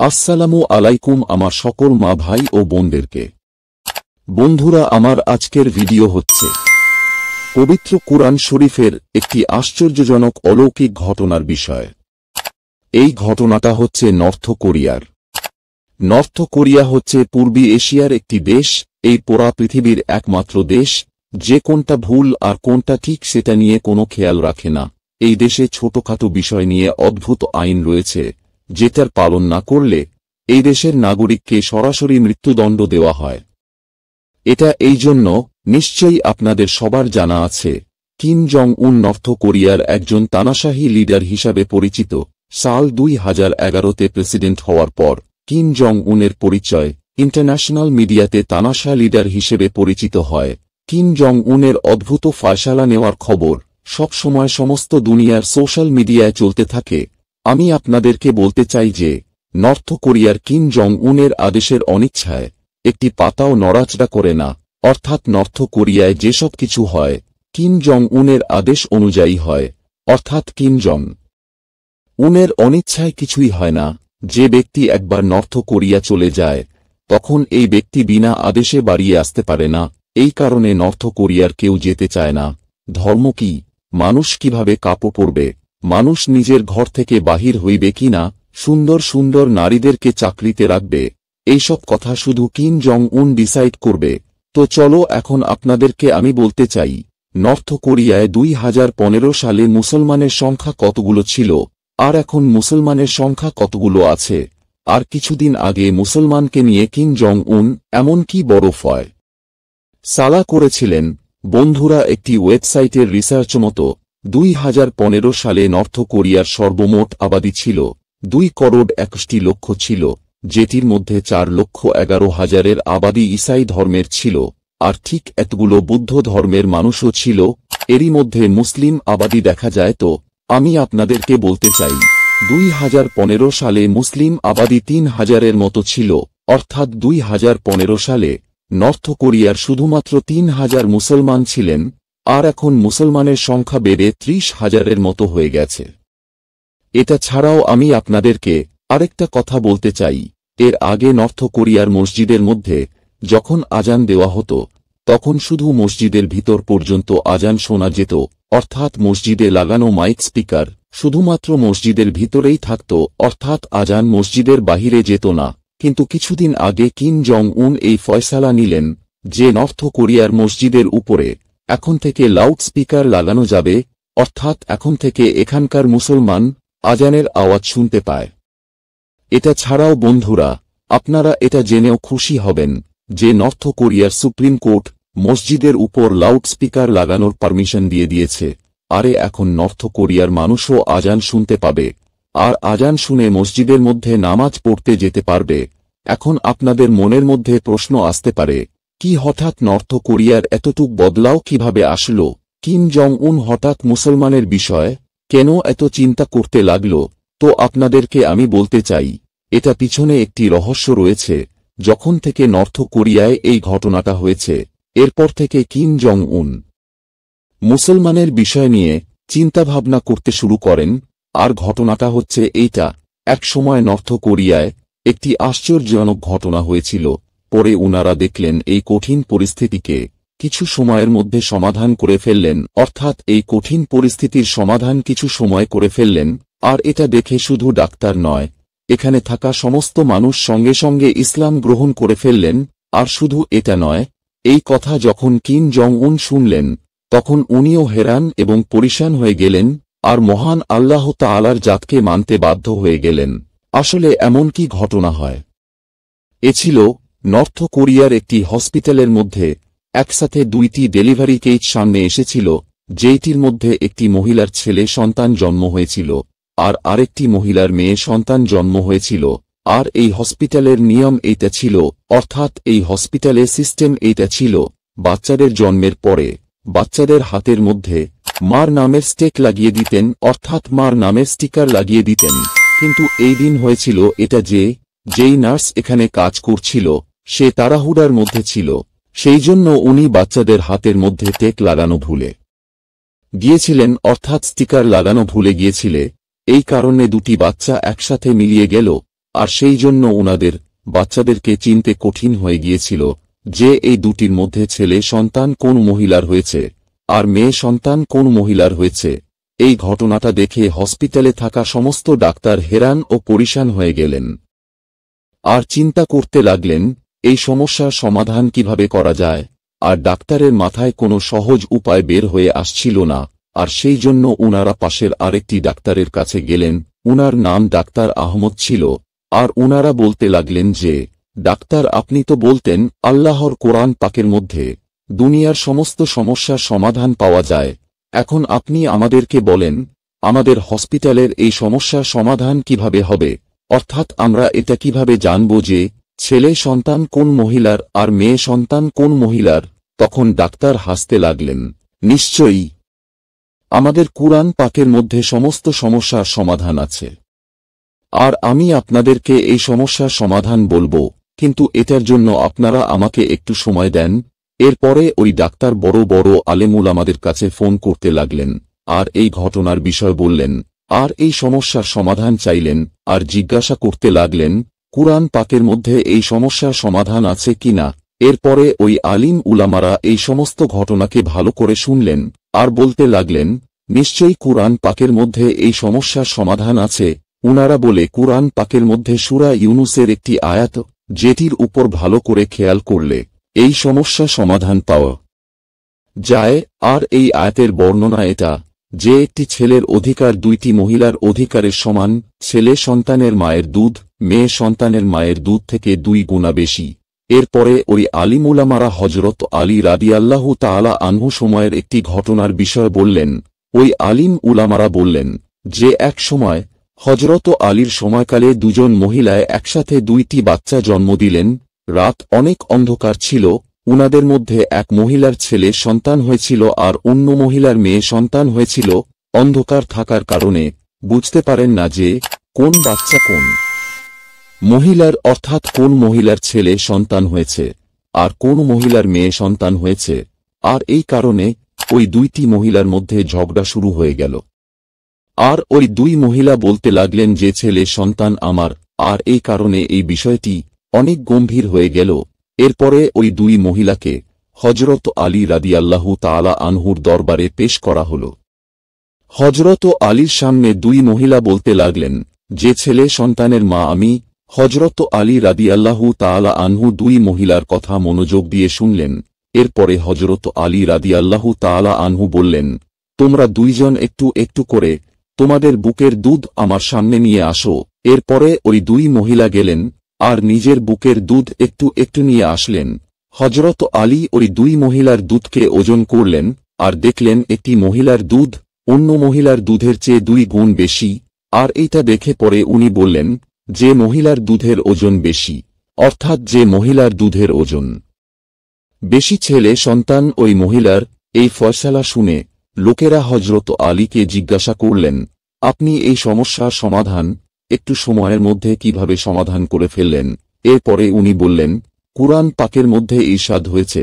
আসসালামু আলাইকুম আমার সকল মা ভাই ও বোনদেরকে। বন্ধুরা, আমার আজকের ভিডিও হচ্ছে পবিত্র কুরআন শরীফের একটি আশ্চর্যজনক অলৌকিক ঘটনার বিষয়। এই ঘটনাটা হচ্ছে নর্থ কোরিয়ার। নর্থ কোরিয়া হচ্ছে পূর্বী এশিয়ার একটি দেশ। এই পুরা পৃথিবীর একমাত্র দেশ যে কোনটা ভুল আর কোনটা ঠিক সেটা নিয়ে কোনো খেয়াল রাখে না। এই দেশে ছোটখাটো বিষয় নিয়ে অদ্ভুত আইন রয়েছে, যেটার পালন না করলে এই দেশের নাগরিককে সরাসরি মৃত্যুদণ্ড দেওয়া হয়। এটা এই জন্য নিশ্চয়ই আপনাদের সবার জানা আছে, কিম জং উন নর্থ কোরিয়ার একজন তানাশাহী লিডার হিসাবে পরিচিত। সাল 2011-তে প্রেসিডেন্ট হওয়ার পর কিম জং উনের পরিচয় ইন্টারন্যাশনাল মিডিয়াতে তানাশা লিডার হিসেবে পরিচিত হয়। কিম জং উনের অদ্ভুত ফায়সালা নেওয়ার খবর সব সময় সমস্ত দুনিয়ার সোশ্যাল মিডিয়ায় চলতে থাকে। আমি আপনাদেরকে বলতে চাই যে নর্থ কোরিয়ার কিম জং উনের আদেশের অনিচ্ছায় একটি পাতাও নড়াচড়া করে না। অর্থাৎ নর্থ কোরিয়ায় যেসব কিছু হয় কিম জং উনের আদেশ অনুযায়ী হয়, অর্থাৎ কিম জং উনের অনিচ্ছায় কিছুই হয় না। যে ব্যক্তি একবার নর্থ কোরিয়া চলে যায় তখন এই ব্যক্তি বিনা আদেশে বাড়িয়ে আসতে পারে না। এই কারণে নর্থ কোরিয়ার কেউ যেতে চায় না। ধর্ম কি? মানুষ কিভাবে কাপড় পরবে? মানুষ নিজের ঘর থেকে বাহির হইবে কিনা? সুন্দর সুন্দর নারীদেরকে চাকরিতে রাখবে? এইসব কথা শুধু কিম জং উন ডিসাইড করবে। তো চলো এখন আপনাদেরকে আমি বলতে চাই, নর্থ কোরিয়ায় 2015 সালে মুসলমানের সংখ্যা কতগুলো ছিল আর এখন মুসলমানের সংখ্যা কতগুলো আছে। আর কিছুদিন আগে মুসলমানকে নিয়ে কিম জং উন এমন কি বড় ফয়সালা করেছিলেন। বন্ধুরা, একটি ওয়েবসাইটের রিসার্চ মতো 2015 সালে নর্থ কোরিয়ার সর্বমোট আবাদি ছিল 2,61,00,000 ছিল, যেটির মধ্যে 4,11,000-এর আবাদি ইসাই ধর্মের ছিল, আর ঠিক এতগুলো বৌদ্ধ ধর্মের মানুষও ছিল। এরই মধ্যে মুসলিম আবাদি দেখা যায়। তো আমি আপনাদেরকে বলতে চাই, 2015 সালে মুসলিম আবাদি 3,000-এর মতো ছিল। অর্থাৎ 2015 সালে নর্থ কোরিয়ার শুধুমাত্র 3,000 মুসলমান ছিলেন, আর এখন মুসলমানের সংখ্যা বেড়ে 30,000-এর মতো হয়ে গেছে। এটা ছাড়াও আমি আপনাদেরকে আরেকটা কথা বলতে চাই। এর আগে নর্থ কোরিয়ার মসজিদের মধ্যে যখন আজান দেওয়া হতো তখন শুধু মসজিদের ভিতর পর্যন্ত আজান শোনা যেত, অর্থাৎ মসজিদে লাগানো মাইক স্পিকার শুধুমাত্র মসজিদের ভিতরেই থাকত, অর্থাৎ আজান মসজিদের বাহিরে যেত না। কিন্তু কিছুদিন আগে কিম জং উন এই ফয়সালা নিলেন যে নর্থ কোরিয়ার মসজিদের উপরে এখন থেকে লাউড স্পিকার লাগানো যাবে, অর্থাৎ এখন থেকে এখানকার মুসলমান আজানের আওয়াজ শুনতে পায়। এটা ছাড়াও বন্ধুরা, আপনারা এটা জেনেও খুশি হবেন যে নর্থ কোরিয়ার সুপ্রিম কোর্ট মসজিদের উপর লাউড স্পিকার লাগানোর পারমিশন দিয়ে দিয়েছে। আরে এখন নর্থ কোরিয়ার মানুষও আজান শুনতে পাবে, আর আজান শুনে মসজিদের মধ্যে নামাজ পড়তে যেতে পারবে। এখন আপনাদের মনের মধ্যে প্রশ্ন আসতে পারে, কি হঠাৎ নর্থ কোরিয়ার এতটুক বদলাও কিভাবে আসলো? কিম জং উন হঠাৎ মুসলমানের বিষয়ে কেন এত চিন্তা করতে লাগল? তো আপনাদেরকে আমি বলতে চাই, এটা পিছনে একটি রহস্য রয়েছে। যখন থেকে নর্থ কোরিয়ায় এই ঘটনাটা হয়েছে এরপর থেকে কিম জং উন মুসলমানের বিষয় নিয়ে চিন্তাভাবনা করতে শুরু করেন। আর ঘটনাটা হচ্ছে এইটা, এক সময় নর্থ কোরিয়ায় একটি আশ্চর্যজনক ঘটনা হয়েছিল। পরে উনারা দেখলেন এই কঠিন পরিস্থিতিকে কিছু সময়ের মধ্যে সমাধান করে ফেললেন, অর্থাৎ এই কঠিন পরিস্থিতির সমাধান কিছু সময় করে ফেললেন। আর এটা দেখে শুধু ডাক্তার নয়, এখানে থাকা সমস্ত মানুষ সঙ্গে সঙ্গে ইসলাম গ্রহণ করে ফেললেন। আর শুধু এটা নয়, এই কথা যখন কিম জং উন শুনলেন তখন উনিও হেরান এবং পরিশান হয়ে গেলেন, আর মহান আল্লাহ তাআলার জাতকে মানতে বাধ্য হয়ে গেলেন। আসলে এমন কি ঘটনা হয়? এ ছিল নর্থ কোরিয়ার একটি হসপিটালের মধ্যে একসাথে 2টি ডেলিভারি কেস সামনে এসেছিল, যেটির মধ্যে একটি মহিলার ছেলে সন্তান জন্ম হয়েছিল আর আরেকটি মহিলার মেয়ে সন্তান জন্ম হয়েছিল। আর এই হসপিটালের নিয়ম এইটা ছিল, অর্থাৎ এই হসপিটালের সিস্টেম এইটা ছিল, বাচ্চাদের জন্মের পরে বাচ্চাদের হাতের মধ্যে মার নামের স্টেক লাগিয়ে দিতেন, অর্থাৎ মার নামের স্টিকার লাগিয়ে দিতেন। কিন্তু এই দিন হয়েছিল এটা যে যেই নার্স এখানে কাজ করছিল সে তাড়াহুড়ার মধ্যে ছিল, সেই জন্য উনি বাচ্চাদের হাতের মধ্যে টেক লাগানো ভুলে গিয়েছিলেন, অর্থাৎ স্টিকার লাগানো ভুলে গিয়েছিলে। এই কারণে দুটি বাচ্চা একসাথে মিলিয়ে গেল আর সেই জন্য উনাদের বাচ্চাদেরকে চিনতে কঠিন হয়ে গিয়েছিল যে এই দুটির মধ্যে ছেলে সন্তান কোন মহিলার হয়েছে আর মেয়ে সন্তান কোন মহিলার হয়েছে। এই ঘটনাটা দেখে হসপিটালে থাকা সমস্ত ডাক্তার হেরান ও পরিশান হয়ে গেলেন আর চিন্তা করতে লাগলেন এই সমস্যার সমাধান কিভাবে করা যায়। আর ডাক্তারের মাথায় কোনো সহজ উপায় বের হয়ে আসছিল না। আর সেই জন্য উনারা পাশের আরেকটি ডাক্তারের কাছে গেলেন। উনার নাম ডাক্তার আহমদ ছিল। আর উনারা বলতে লাগলেন যে, ডাক্তার, আপনি তো বলতেন আল্লাহর কোরআন পাকের মধ্যে দুনিয়ার সমস্ত সমস্যার সমাধান পাওয়া যায়। এখন আপনি আমাদেরকে বলেন আমাদের হসপিটালের এই সমস্যার সমাধান কিভাবে হবে, অর্থাৎ আমরা এটা কিভাবে জানব যে ছেলে সন্তান কোন মহিলার আর মেয়ে সন্তান কোন মহিলার। তখন ডাক্তার হাসতে লাগলেন, নিশ্চয়ই আমাদের কুরআন পাকের মধ্যে সমস্ত সমস্যার সমাধান আছে। আর আমি আপনাদেরকে এই সমস্যার সমাধান বলবো, কিন্তু এটার জন্য আপনারা আমাকে একটু সময় দেন। এরপরে ওই ডাক্তার বড় বড় আলেমুল আমাদের কাছে ফোন করতে লাগলেন আর এই ঘটনার বিষয় বললেন আর এই সমস্যার সমাধান চাইলেন আর জিজ্ঞাসা করতে লাগলেন কুরআন পাকের মধ্যে এই সমস্যার সমাধান আছে কিনা। এরপরে ওই আলিম উলামারা এই সমস্ত ঘটনাকে ভালো করে শুনলেন আর বলতে লাগলেন, নিশ্চয়ই কুরআন পাকের মধ্যে এই সমস্যার সমাধান আছে। উনারা বলে কুরআন পাকের মধ্যে সূরা ইউনুসের একটি আয়াত যেটির উপর ভালো করে খেয়াল করলে এই সমস্যা সমাধান পাওয়া যায়। আর এই আয়াতের বর্ণনা এটা যে একটি ছেলের অধিকার দুইটি মহিলার অধিকারের সমান। ছেলে সন্তানের মায়ের দুধ মেয়ে সন্তানের মায়ের দুধ থেকে 2 গুণা বেশি। এরপরে ওই আলিম উলামারা হযরত আলী রাদিয়াল্লাহু তাআলা আনহু সময়ের একটি ঘটনার বিষয় বললেন। ওই আলিম উলামারা বললেন যে এক সময় হযরত আলীর সময়কালে দুজন মহিলায় একসাথে 2টি বাচ্চা জন্ম দিলেন। রাত অনেক অন্ধকার ছিল। উনাদের মধ্যে এক মহিলার ছেলে সন্তান হয়েছিল আর অন্য মহিলার মেয়ে সন্তান হয়েছিল। অন্ধকার থাকার কারণে বুঝতে পারেন না যে কোন বাচ্চা কোন মহিলার, অর্থাৎ কোন মহিলার ছেলে সন্তান হয়েছে আর কোন মহিলার মেয়ে সন্তান হয়েছে। আর এই কারণে ওই 2টি মহিলার মধ্যে ঝগড়া শুরু হয়ে গেল। আর ওই 2 মহিলা বলতে লাগলেন যে ছেলে সন্তান আমার। আর এই কারণে এই বিষয়টি অনেক গম্ভীর হয়ে গেল। এরপরে ওই 2 মহিলাকে হযরত আলী রাদিয়াল্লাহু তাআলা আনহুর দরবারে পেশ করা হল। হযরত আলীর সামনে 2 মহিলা বলতে লাগলেন যে ছেলে সন্তানের মা আমি। হযরত আলী রাদিয়াল্লাহু তাআলা আনহু 2 মহিলার কথা মনোযোগ দিয়ে শুনলেন। এরপরে হযরত আলী রাদিয়াল্লাহু তাআলা আনহু বললেন, তোমরা 2 জন একটু একটু করে তোমাদের বুকের দুধ আমার সামনে নিয়ে আসো। এরপরে ওই 2 মহিলা গেলেন আর নিজের বুকের দুধ একটু একটু নিয়ে আসলেন। হযরত আলী ওই 2 মহিলার দুধকে ওজন করলেন আর দেখলেন একটি মহিলার দুধ অন্য মহিলার দুধের চেয়ে 2 গুণ বেশি। আর এইটা দেখে পরে উনি বললেন যে মহিলার দুধের ওজন বেশি, অর্থাৎ যে মহিলার দুধের ওজন বেশি ছেলে সন্তান ওই মহিলার। এই ফয়সালা শুনে লোকেরা হযরত আলীকে জিজ্ঞাসা করলেন, আপনি এই সমস্যার সমাধান একটু সময়ের মধ্যে কিভাবে সমাধান করে ফেললেন? এরপরে উনি বললেন, কুরআন পাকের মধ্যে ইরশাদ হয়েছে,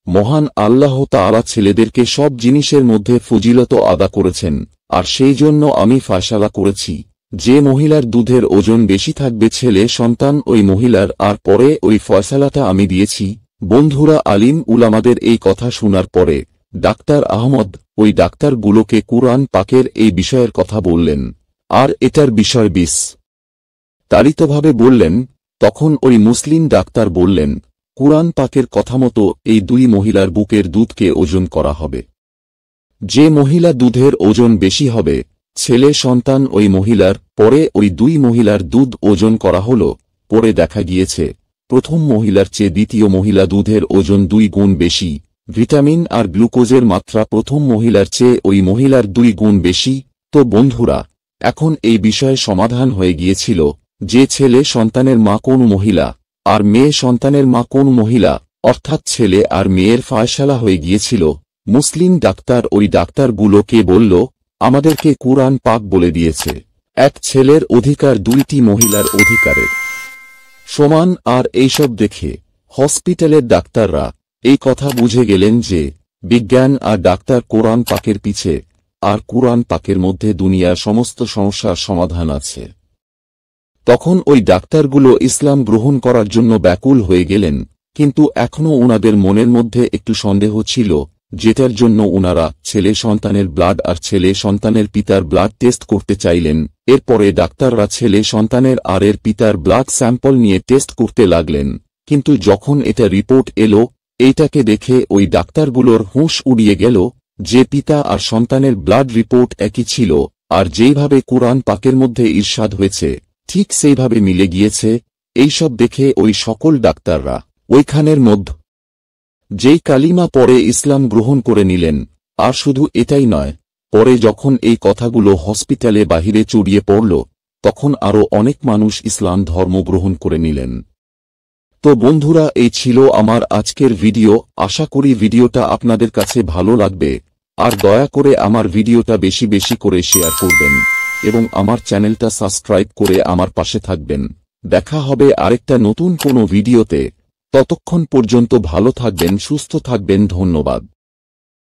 মহান আল্লাহ তাআলা ছেলেদেরকে সব জিনিসের মধ্যে ফজিলত আদা করেছেন। আর সেই জন্য আমি ফয়সালা করেছি যে মহিলার দুধের ওজন বেশি থাকবে ছেলে সন্তান ওই মহিলার। আর পরে ওই ফয়সালাটা আমি দিয়েছি। বন্ধুরা, আলিম উলামাদের এই কথা শোনার পরে ডাক্তার আহমদ ওই ডাক্তারগুলোকে কুরআন পাকের এই বিষয়ের কথা বললেন আর এটার বিষয় বিস্তারিতভাবে বললেন। তখন ওই মুসলিম ডাক্তার বললেন, কুরআন পাকের কথামতো এই 2 মহিলার বুকের দুধকে ওজন করা হবে। যে মহিলা দুধের ওজন বেশি হবে ছেলে সন্তান ওই মহিলার। পরে ওই 2 মহিলার দুধ ওজন করা হল। পরে দেখা গিয়েছে প্রথম মহিলার চেয়ে দ্বিতীয় মহিলা দুধের ওজন 2 গুণ বেশি। ভিটামিন আর গ্লুকোজের মাত্রা প্রথম মহিলার চেয়ে ওই মহিলার 2 গুণ বেশি। তো বন্ধুরা, এখন এই বিষয়ে সমাধান হয়ে গিয়েছিল যে ছেলে সন্তানের মা কোন মহিলা আর মেয়ে সন্তানের মা কোন মহিলা, অর্থাৎ ছেলে আর মেয়ের ফয়সালা হয়ে গিয়েছিল। মুসলিম ডাক্তার ওই ডাক্তারগুলোকে বলল, আমাদেরকে কুরআন পাক বলে দিয়েছে এক ছেলের অধিকার 2টি মহিলার অধিকারের সমান। আর এইসব দেখে হসপিটালের ডাক্তাররা এই কথা বুঝে গেলেন যে বিজ্ঞান আর ডাক্তার কোরআন পাকের পিছে, আর কুরআন পাকের মধ্যে দুনিয়ার সমস্ত সমস্যার সমাধান আছে। তখন ওই ডাক্তারগুলো ইসলাম গ্রহণ করার জন্য ব্যাকুল হয়ে গেলেন, কিন্তু এখনও উনাদের মনের মধ্যে একটু সন্দেহ ছিল, যেটার জন্য উনারা ছেলে সন্তানের ব্লাড আর ছেলে সন্তানের পিতার ব্লাড টেস্ট করতে চাইলেন। এরপরে ডাক্তাররা ছেলে সন্তানের আর এর পিতার ব্লাড স্যাম্পল নিয়ে টেস্ট করতে লাগলেন, কিন্তু যখন এটা রিপোর্ট এলো, এইটাকে দেখে ওই ডাক্তারগুলোর হুঁশ উড়িয়ে গেল যে পিতা আর সন্তানের ব্লাড রিপোর্ট একই ছিল, আর যেইভাবে কুরআন পাকের মধ্যে ইরশাদ হয়েছে ঠিক সেইভাবে মিলে গিয়েছে। এইসব দেখে ওই সকল ডাক্তাররা ওইখানের মধ্যে যেই কালিমা পরে ইসলাম গ্রহণ করে নিলেন। আর শুধু এটাই নয়, পরে যখন এই কথাগুলো হসপিটালে বাহিরে ছড়িয়ে পড়ল, তখন আরও অনেক মানুষ ইসলাম ধর্ম গ্রহণ করে নিলেন। তো বন্ধুরা, এই ছিল আমার আজকের ভিডিও। আশা করি ভিডিওটা আপনাদের কাছে ভালো লাগবে, আর দয়া করে আমার ভিডিওটা বেশি বেশি করে শেয়ার করবেন এবং আমার চ্যানেলটা সাবস্ক্রাইব করে আমার পাশে থাকবেন। দেখা হবে আরেকটা নতুন কোনো ভিডিওতে। ততক্ষণ পর্যন্ত ভালো থাকবেন, সুস্থ থাকবেন। ধন্যবাদ।